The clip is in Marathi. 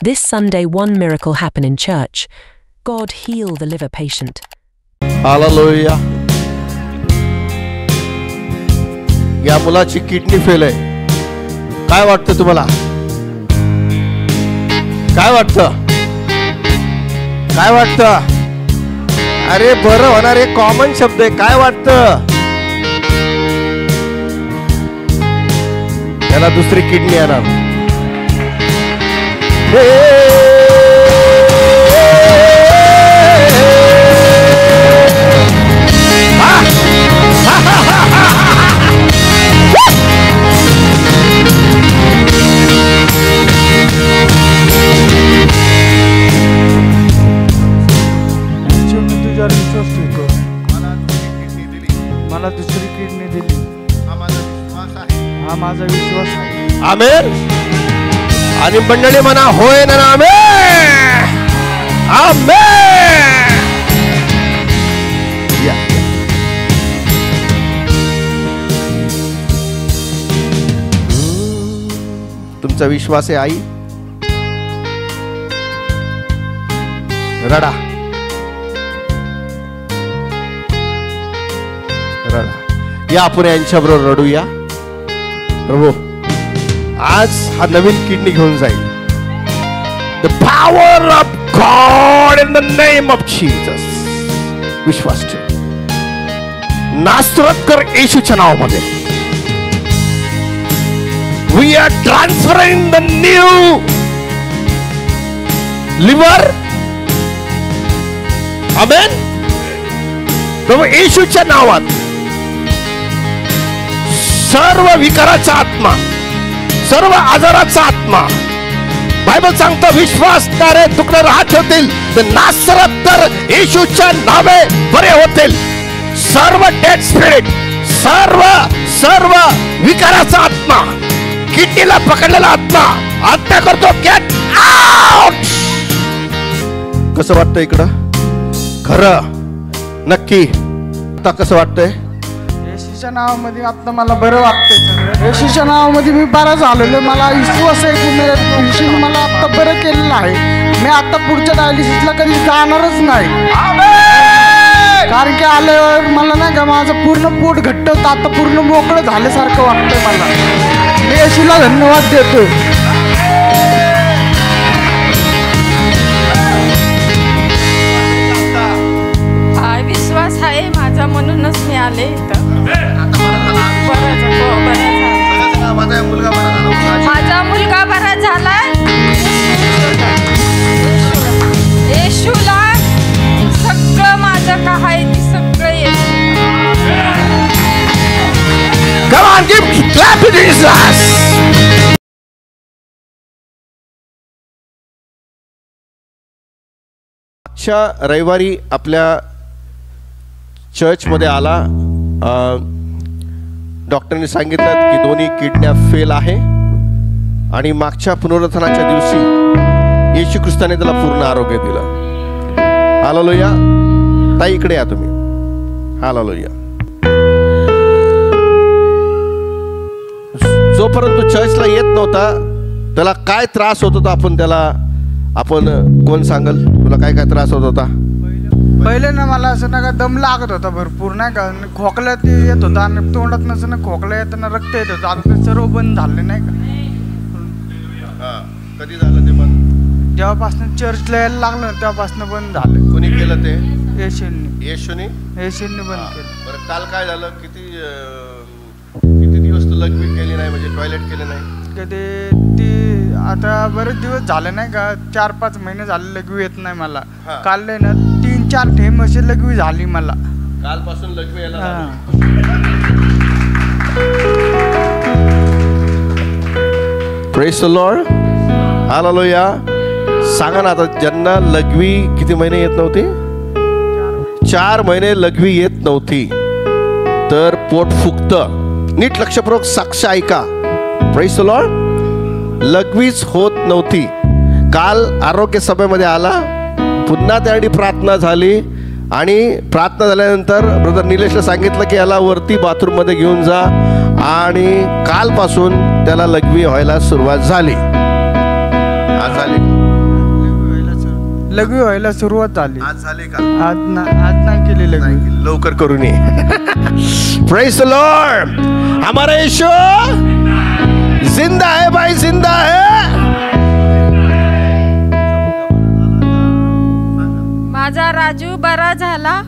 This Sunday, one miracle happened in church. God healed the liver patient. Hallelujah. या मुलाची किडनी फेल आहे. काय वाटतं तुम्हाला? काय वाटतं? काय वाटतं? अरे बरं होणार हे कॉमन शब्द आहे. काय वाटतं? त्याला दुसरी किडनी येणार. मला दुसरी किडनी दिली. हा माझा विश्वास आहे. आमेन. आणि मंडळी म्हणा होय ना आमेन. आमेन. तुमचा विश्वास आहे आई? रडा रडा. या आपण यांच्याबरोबर रडूया. प्रभू आज हा नवीन किडनी घेऊन जाईल. The power of God in the name of Jesus. विश्वास ठेव. नासरतकर येशूच्या नावामध्ये we are transferring the new liver. Amen. प्रभू येशूच्या नावात सर्व विकाराचा आत्मा, सर्व आजाराचा आत्मा, बायबल सांगतो विश्वासणारे दुखणारे हात ठेवतील तर नासरतकर येशूच्या नावे बरे होतील. सर्व डेड स्पिरिट, सर्व विकाराचा आत्मा, किडनीला पकडलेला आत्मा आत्मा करतो गेट आउट. कसं वाटतं इकडं? खरं नक्की आता कसं वाटतंय? येशूच्या नावामध्ये आता मला बरं वाटतंय. सगळं येशूच्या नावामध्ये मी बरा झालेलो. मला विश्वास आहे की येशूने मला आता बरं केलेलं आहे. मी आता पुढच्या डायलिसिसला कधी जाणारच नाही. कारण की आल्यावर मला नाही का माझं पूर्ण पोट घट्ट होतं. आता पूर्ण मोकळं झाल्यासारखं वाटतंय मला. मी येशूला धन्यवाद देतो. विश्वास आहे माझा म्हणूनच मी आले इथं. माझा मुलगा बरा झाला. येशूला सगळं माझं काय आहे ते सगळं येशू. Come on, give clap to Jesus. रविवारी आपल्या चर्चमध्ये आला. डॉक्टरने सांगितलं की दोन्ही किडन्या फेल आहे आणि मागच्या पुनरुत्थानाच्या दिवशी येशू ख्रिस्ताने त्याला पूर्ण आरोग्य दिलं. हालेलुया. ताई इकडे या तुम्ही. हालेलुया. जोपर्यंत तो चर्चला येत नव्हता त्याला काय त्रास होत होता आपण कोण सांगल? तुला काय काय त्रास होत होता? पहिले ना मला असं ना का दम लागत होता भरपूर नाही का. खोकल्यात येत होता आणि तोंडात नसं ना खोकला येताना रक्त येत होतं. आता सर्व बंद झाले नाही का. कधी झालं ते बंद? जेव्हापासून चर्चला यायला लागलं तेव्हापासून बंद झालं. कोणी केलं ते? येशूने बंद केलं. बरं काल काय झालं? किती दिवस तू लघवी केली नाही म्हणजे टॉयलेट केले नाही? कधी ती आता बरेच दिवस झाले नाही का. 4-5 महिने झाले लघवी येत नाही मला. काल ना 3-4 थेंब अशी लघवी झाली मला. कालपासून लघवी यायला. Praise the Lord. हालेलुया. सांगा ना आता ज्यांना लघवी किती महिने येत नव्हती? 4 महिने लघवी येत नव्हती तर पोट फुगतं. नीट लक्षपूर्वक साक्ष ऐका. Praise the Lord. लघवीच होत नव्हती. काल आरोग्य सभेमध्ये आला. पुन्हा त्यासाठी प्रार्थना झाली आणि प्रार्थना झाल्यानंतर ब्रदर निलेशला सांगितलं की याला वरती बाथरूम मध्ये घेऊन जा आणि कालपासून त्याला लघवी व्हायला सुरुवात झाली. आज झाली. लघवी व्हायला सुरुवात झाली. आज झाले का? आज नाही केली लघवी. लवकर करून ये. Praise the Lord. हमारा यीशु जिंदा है भाई, जिंदा है. माझा राजू बरा झाला.